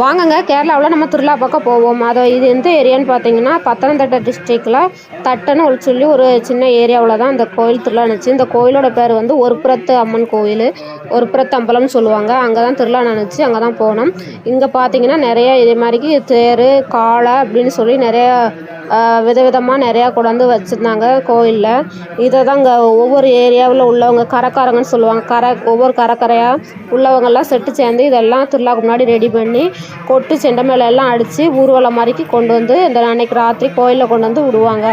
வாங்கங்க கேரளாவில் நம்ம திருவிழா பக்கம் போவோம். இது எந்த ஏரியான்னு பார்த்தீங்கன்னா பத்தனംதிட்டா டிஸ்ட்ரிக்டில் தட்டன்னு சொல்லி ஒரு சின்ன ஏரியாவில் தான் இந்த கோயில் திருவிழா நடந்துச்சு. இந்த கோயிலோட பேர் வந்து ஒருபுறத்து அம்மன் கோயில், ஒருபுறத்து அம்பலம்னு சொல்லுவாங்க. அங்கே தான் திருவிழா நடந்துச்சு, அங்கே தான் போனோம். இங்கே பார்த்தீங்கன்னா நிறைய இதே மாதிரிக்கு தேர் காளை அப்படின்னு சொல்லி நிறையா விதவிதமாக நிறையா கொண்டாந்து வச்சுருந்தாங்க கோயிலில். இதை தான் இங்கே ஒவ்வொரு ஏரியாவில் உள்ளவங்க கரைக்காரங்கன்னு சொல்லுவாங்க, ஒவ்வொரு கரையாக உள்ளவங்கெல்லாம் செட்டு சேர்ந்து இதெல்லாம் திருவிழாவுக்கு முன்னாடி ரெடி பண்ணி கொட்டு செண்டை மேலே எல்லாம் அடித்து ஊர்வலம் மாதிரிக்கு கொண்டு வந்து இந்த அன்னைக்கு ராத்திரி கோயிலில் கொண்டு வந்து விடுவாங்க.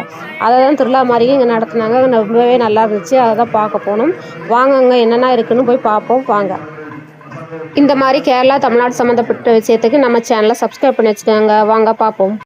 அதை தான் திருவிழா மாதிரிக்கு இங்கே நடத்துனாங்க. ரொம்பவே நல்லா இருந்துச்சு. அதை தான் பார்க்க போனோம். வாங்க அங்கே என்னென்ன இருக்குன்னு போய் பார்ப்போம் வாங்க. இந்த மாதிரி கேரளா தமிழ்நாடு சம்மந்தப்பட்ட விஷயத்துக்கு நம்ம சேனலை சப்ஸ்கிரைப் பண்ணி வச்சுக்கோங்க. வாங்க பார்ப்போம்.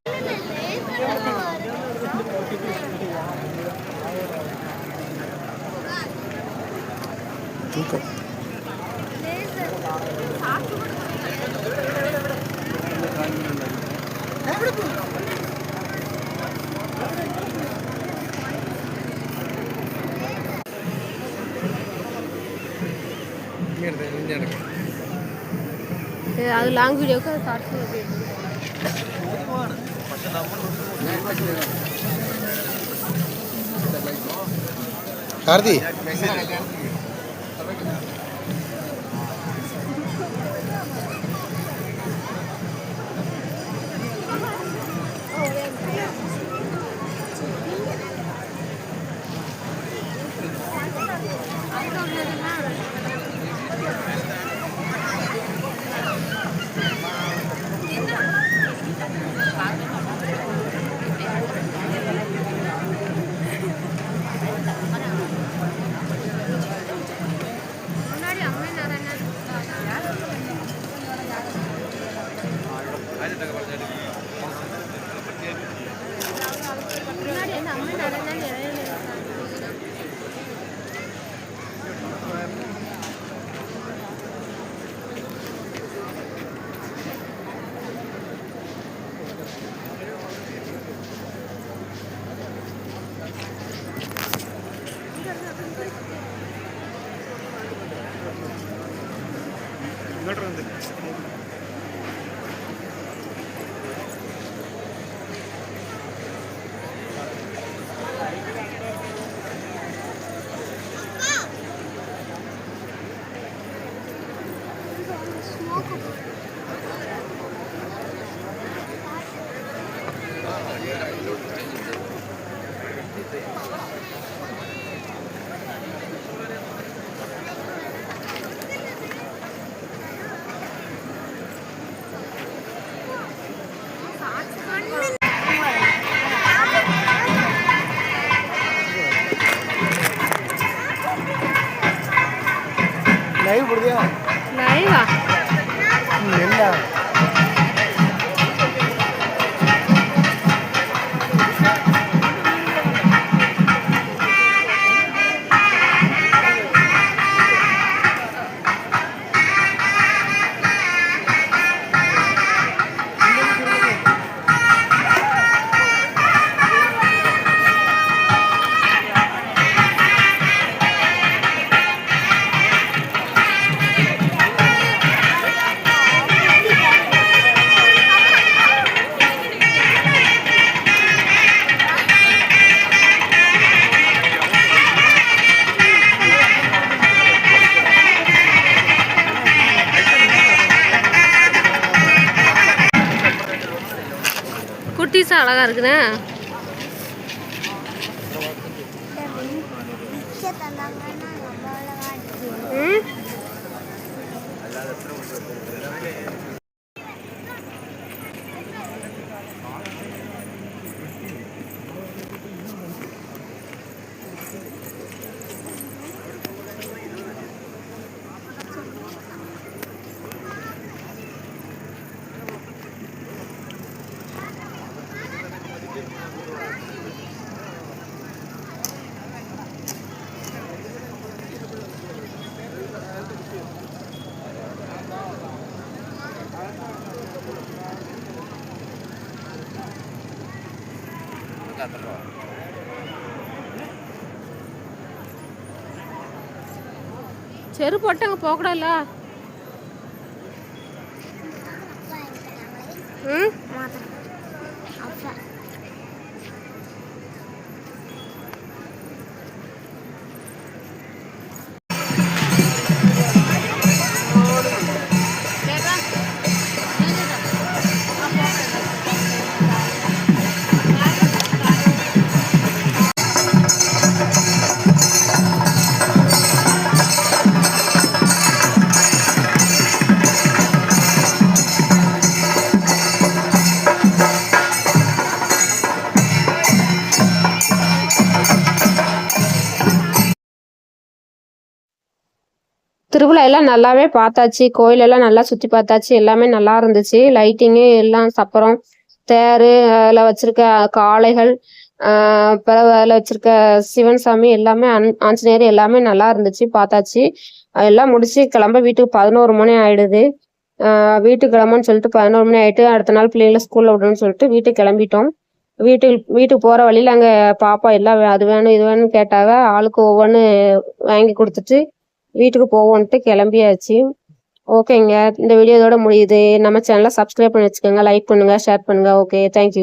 அது லாங் வீடியோக்கு கார்த்தி லைவ் போடுறியா? லைவா? இல்ல குட்டீஸா அழகா இருக்குண்ணே. செருப்பு போட்டாங்க போகக்கூடாதுல்ல. ம் திருவிழா எல்லாம் நல்லாவே பார்த்தாச்சு. கோயிலெல்லாம் நல்லா சுற்றி பார்த்தாச்சு. எல்லாமே நல்லா இருந்துச்சு. லைட்டிங்கு எல்லாம் சப்பரம் தேர் அதில் வச்சிருக்க காளைகள், பிறகு அதில் வச்சிருக்க சிவன் சாமி எல்லாமே ஆஞ்சநேயர் எல்லாமே நல்லா இருந்துச்சு பார்த்தாச்சு. எல்லாம் முடிச்சு கிளம்ப வீட்டுக்கு 11 மணி ஆயிடுது. வீட்டுக்கு கிளம்புன்னு சொல்லிட்டு 11 மணி ஆயிட்டு அடுத்த நாள் பிள்ளைங்களை ஸ்கூலில் விடணும்னு சொல்லிட்டு வீட்டுக்கு கிளம்பிட்டோம். வீட்டுக்கு போகிற வழியில் அங்கே பாப்பா எல்லாம் அது வேணும் இது வேணும்னு கேட்டாங்க. ஆளுக்கு ஒவ்வொன்று வாங்கி கொடுத்துட்டு வீட்டுக்கு போவோன்ட்டு கிளம்பியாச்சு. ஓகேங்க, இந்த வீடியோ இதோட முடியுது. நம்ம சேனலை சப்ஸ்கிரைப் பண்ணி வச்சுக்கோங்க, லைக் பண்ணுங்கள், ஷேர் பண்ணுங்கள். Okay, thank you.